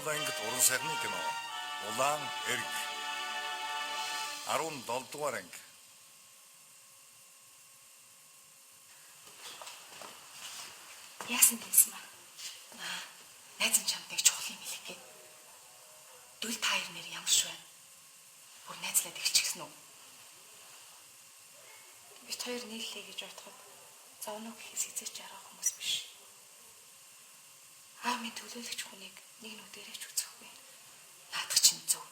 Монгол ангид уран сайхны кино Улаан эрг 17 дугаар анги. Яасан гэсэн маа? Найз нь чамтай чухал юм хэлэхгээ. Дүүл та хоёр нэр ямар шүү вэ? Бүр найзлаад ихчихсэн үү? Бид хоёр нийллээ гэж бодоход зовно гэхээс хязгаарч арга хүмүүс биш. Аамын төлөөлөгч хүнийг нэг нүдэрэж үзэхгүй. Наадах чинь зөв.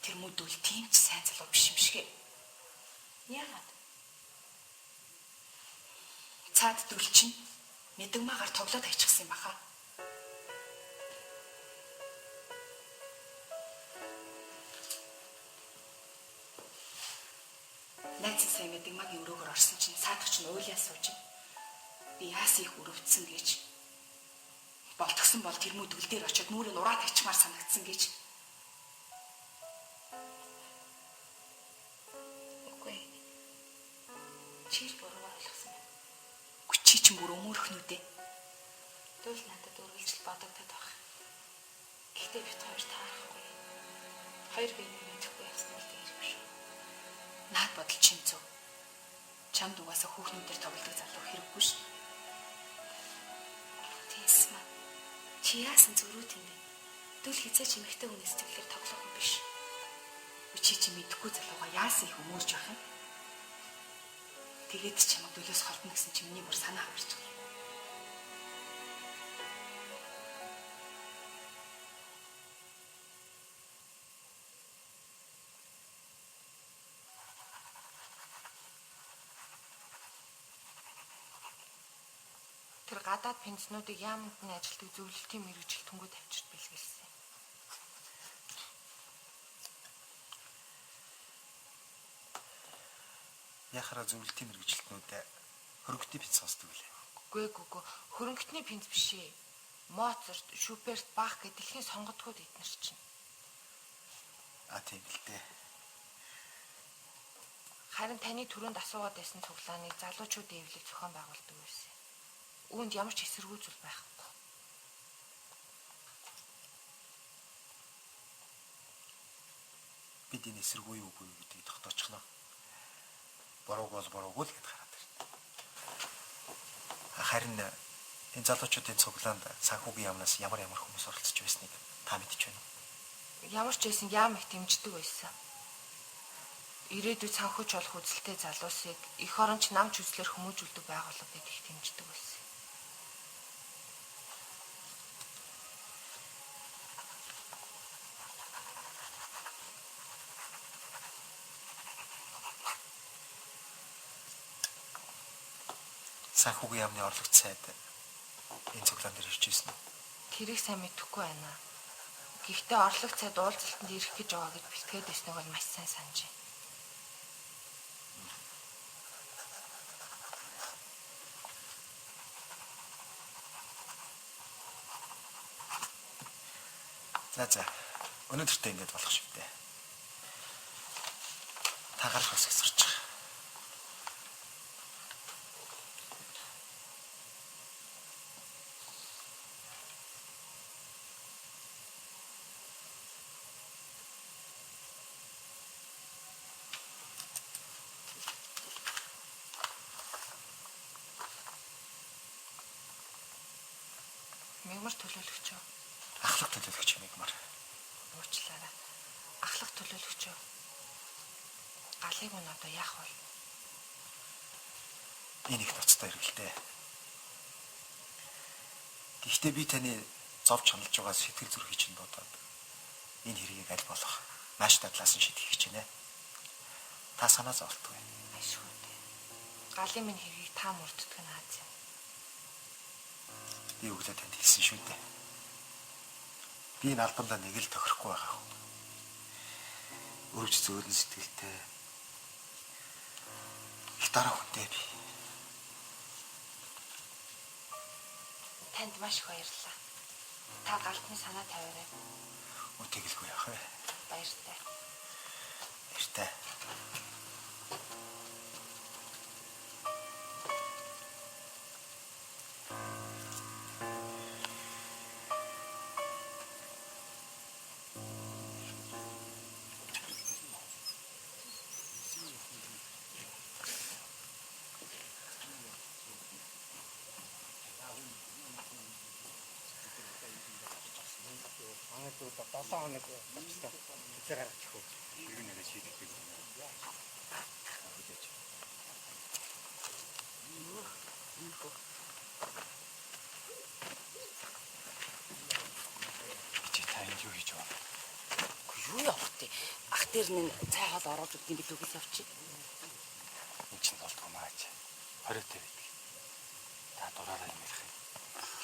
Тэр мөдөл тийм ч сайн залуу биш юм шигэ. Яагаад? Цаад дүүл чинь мэдэгмаагаар тоглоод хайчихсан юм баха. Найз сая мэдэгмаагийн өрөөгөр орсон чинь цаадах чинь уйлаа сууж. Би яас их өрөвдсөн гэж. Болтгсон бол тэр мөдөл дээр очиод нүрээ нураад ачмаар санагдсан гэж. Үгүй. Чи буруу ойлгосон. Чи ч бүр өмөрхнүүдээ. Дүүл надад үргэлжил бодогдоод байна. Гэхдээ бид хоёр таарахгүй. Хоёр биений мэдэхгүй яасан бол тийм биш. Наад бодол чинь зөв. Чамд угаасаа хүүхнүүдээр тоглодог залуу хэрэггүй ш. Тийс маа. Чи яасан зөрүүд юм бэ? Дүүл хизээч эмэгтэй хүнээс төвлөр тоглох юм биш. Чи мэдэхгүй залууга яасан их өмөрж байх юм? Тэгээд чамд дүүлээс холбоно гэсэн чи миний бүр санаа аварч байгаа. Тэр гадаад пенснуудыг яамд нь ажилтг зөвлөлтийн мэргэжил түнгүүд авчирч бэлгэлсэн. Яхара зөвлөлтийн мэргэжилтнүүд хөрөнгөний пенс сонсдог үлээ. Үгүй. Хөрөнгөний пенс биш ээ. Моцарт, Шуберт, Бах гэдэг дэлхийн сонгодгууд эднэр чинь. Тийм л дээ. Харин таны түрүүнд асуугаад байсан цуглааныг залуучууд эвлэг зохион байгуулдаг байсан. Үүнд ямар ч эсэргүү зүйл байхгүй. Бид энэ эсэргүү юу үгүй гэдгийг тогтоочихно. Бороог бол бороогүй л гэдээ хараад байна. Харин энэ залуучуудын цуглаанд санхүүгийн яамнаас ямар хүмүүс оролцож байсныг та мэдэж байна уу? Ямар ч байсан яам их дэмждэг байсан. Ирээдүйд санхүүч болох үзэлтэй залуусыг эх оронч намч үзлэр хүмүүжүүлдэг байгууллага гэдэг их дэмждэг байсан. Санхүүгийн яамны орлогч сайд энэ цуглаан дээр ирж ирсэн үү? Тэрийг сайн мэдэхгүй байна. Гэхдээ орлогч сайд уулзалтанд ирэх гэж байгаа гэж бэлтгээд байсныг бол маш сайн санаж байна. За. Өнөөдөртөө ингэж болох шүү дээ. Та гарах бас сурч байгаа. Мягмар төлөөлөгч юу? Ахлах төлөөлөгч мягмар. Уучлаарай. Ахлах төлөөлөгч юу? Галыг нь одоо яах вэ? Энэ их тоцтой хэрэгэлтэй. Гэхдээ би таны зовж хандж байгаа сэтгэл зүрхийг чинь бодоод энэ хэргийг аль болох маш тадлаас нь шийдэх гэж байна. Та санаа зовтгүй. Ашгүй дээ. Галын минь хэргийг та мөрддөг нь Аз юм. Би өглөө танд хэлсэн шүү дээ. Би энэ албандаа нэг л тохирохгүй байгаа хөө. Өрөвч зөөлөн сэтгэлтэй. Их дараа хүнтэй би. Танд маш их баярлалаа. Та галтны санаа тавиарай. Үтэгэлгүй яах вэ? Баяртай. Баяртай. Өөдөө 7 хоног болчихсон. Хизээ гаргачих уу? Ер нь яг шийдэлтэй юм. Хүлээж. Чи танд юу хийж байна? Юу явах вэ? Ах дээр нь цай хоол оруулж өгд юм билүү гэж явчих. Энд чинь болдгоо маач. 20-тэй байдаг. Та дураараа юм ярих юм.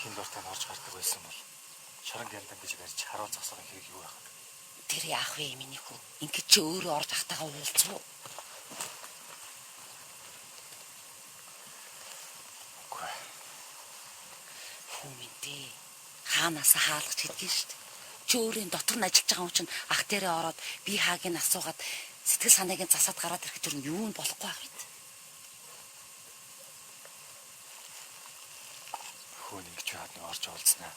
Хин дуртай орж гардаг байсан бол шорон гяндан гэж ярьж харуул засахын хэрэг юу яах вэ? Тэр яах вэ миний хүү? Ингээд чи өөрөө орж ахтайгаа уулзах уу? Үгүй. Хүмэнтэй. Хаанаас хаалгач хийдгэн шүү дээ. Чи өөрөө дотор нь ажиллаж байгаа хүн чинь ах дээрээ ороод би хааг нь асуугаад сэтгэл санааг нь засаад гараад ирэх тэр нь юу нь болохгүй байх юм. Хөөний гэж хаад нэг орж уулзнаа.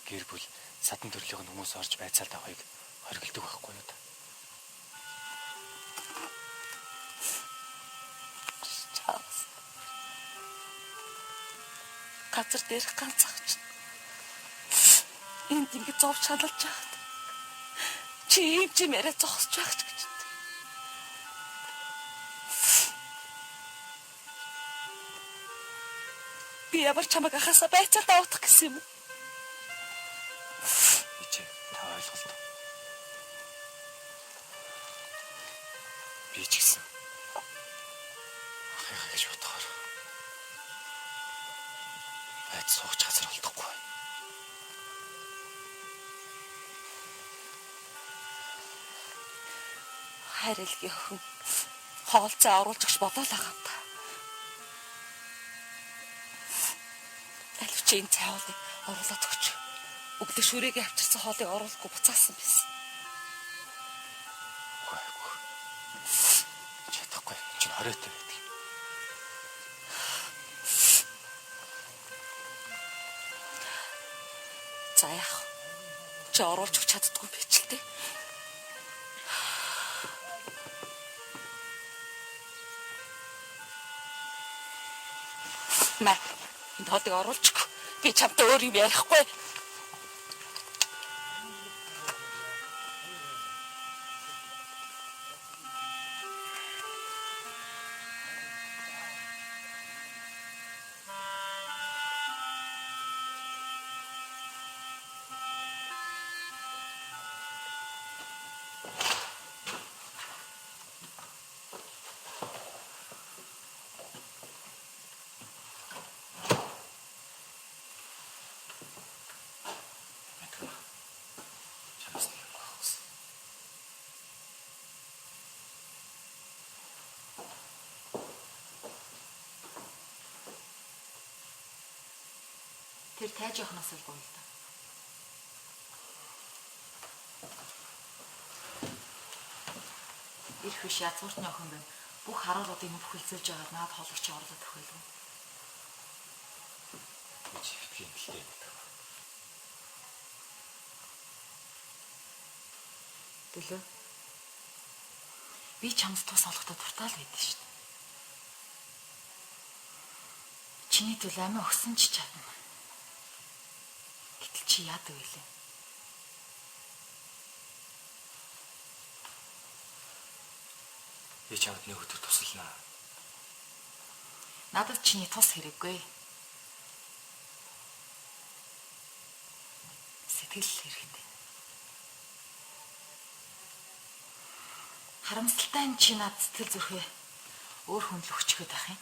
Гэр бүл садан төрлийн хүмүүс орж байцаал тавахыг хориглдог байхгүй юу та? Чаас. Газар дээрх ганцхан чинь. Энд ингэ зовж шалалж байхад. Чи ийм ч мэрэ зогсож байх ч гэж. Би ямар чамайг ахасаа байцаал давах гэсэн юм. Ичээ та ойлголт. Би ч гэсэн ахыгаа гэж бодохоор байц сууч газар олдохгүй. Харилгийн охин хоолцоо оруулж өгч бодоол байгаа юм та. Аль ч энэ цай хоолыг оруулаад өгч. Өглөө шүрэгээ авчирсан хоолыг оруулахгүй буцаасан байсан. Үгүй. Чадахгүй. Чи 20-тэй байдаг. За яах. Чи оруулж өгч чаддгүй байж л дээ. Маа энэ хоолыг оруулж өг. Би чамтай өөр юм ярихгүй. Тэр тайж явахнаас л гоё л да. Ирэх биш язгууртны охин байна. Бүх харуулуудыг нь бүхэлдсэж байгаад наад хоолойч орлоод өгөөлгүй. Би ч их юм л дээ. Дэлөө. Би чамд тус олохдоо дуртай л байдсан шүү дээ. Чиний тул амиа өгсөн ч чадна. Гэтэл чи яадаг вэ? Би чамд нэг өдөр туслана. Надад чиний тус хэрэггүй. Сэтгэл хэрэгтэй. Харамсалтай нь чи над сэтгэл зүрхээ өөр хүн л өчгöd байх юм.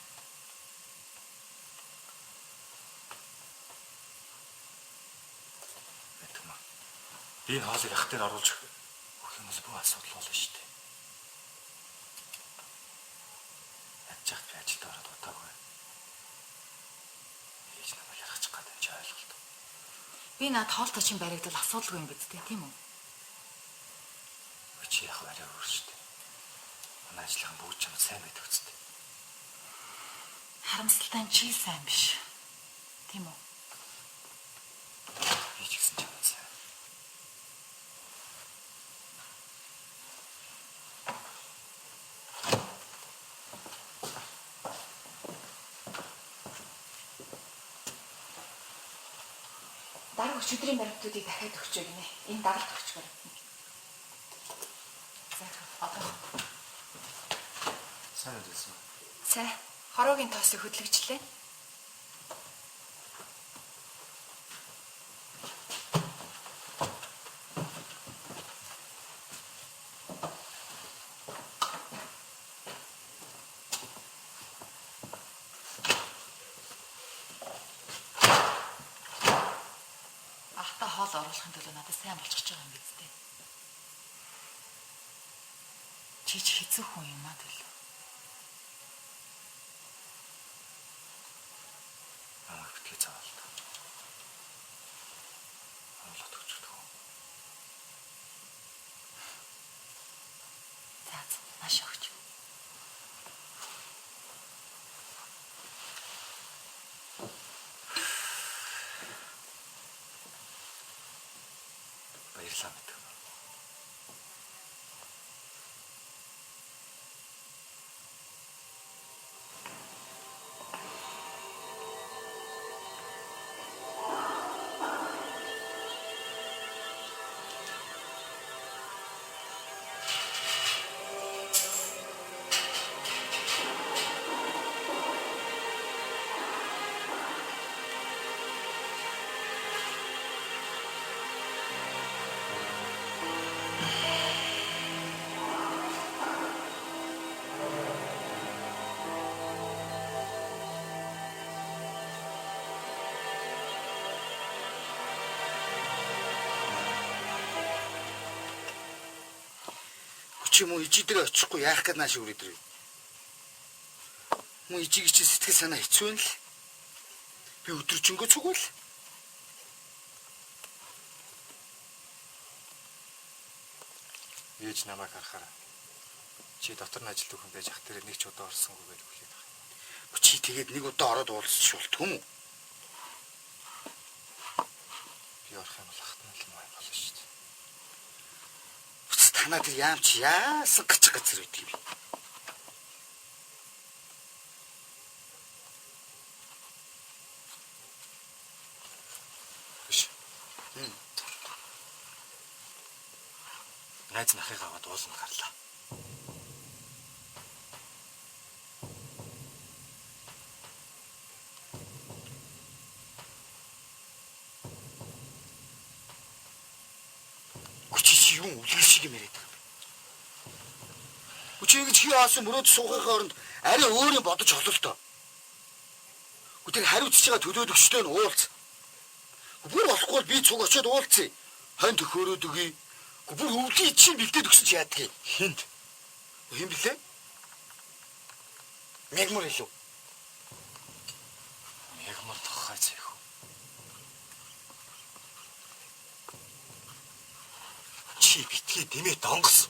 Би энэ хоолыг ах дээр оруулж өгөх юм бол бүх асуудал болно шүү дээ. Ачаах би ажилд ороод удаагүй. Хийж намайг яргачих гэдэг чи ойлголт. Би над хоолтой чин баригдал асуудалгүй юм биз дээ, тийм үү? Чи яг арай өөр шүү дээ. Манай ажлын бүгд чамд сайн байдаг үстэй. Харамсалтай нь чи сайн биш. Тийм үү? Би ч гэсэн чамд сайн. Бараг өчигдрийн баримтуудыг дахиад өгч өгнө. Энэ дагалт өгч баримт. За одоо Сайн үлээсэн. сайн хороогийн тоосыг хөдлөгчлээ. Ахта хоол оруулахын төлөө надад сайн болчихж байгаа юм биз дээ. Чи ч хэцүү хүн юм аа төлөө. Намайг битгий цаавал та. Амлаад өгчөг. За нааш өгч. Баярлалаа мэд. Чи мөн ижидээ очихгүй яах гээд нааш өрөөд ирв. Мөн ижиг чи сэтгэл санаа хэцүү нь л. Би өдөржингөө цугуул. Ээж намайг харахаар чи дотор нь ажилд өгөн байж ах тэр нэг ч удаа орсонгүй байл үхээд байгаа. Чи тэгээд нэг удаа ороод уулзчих болтгүй юм уу? Би орох юм бол ахтан л май болно шүү дээ. Танаа тэр яамч яасан гыч газар үйт юм. Биш. Найз нахыг аваад уулзна гарлаа. Чи юм үлгэр шиг юм яриад байгаа. Чи ингэж хий аасан мөрөөд суухын хооронд арай өөрийн бодож олоо л доо. Тэр хариуцж байгаа төлөөд өгчтэй нь уулз. Бүр болохгүй бол би цуг очиод уулзъя. Хань төхөөрөөд өгье. Бүр өвлийн чинь бэлдээд өгсөн чи яадгийг. Хинт? Хэм блэ? Мегмөр илүү. Мегмөр тоххой зээх. Чи битгий дэмээ донгос.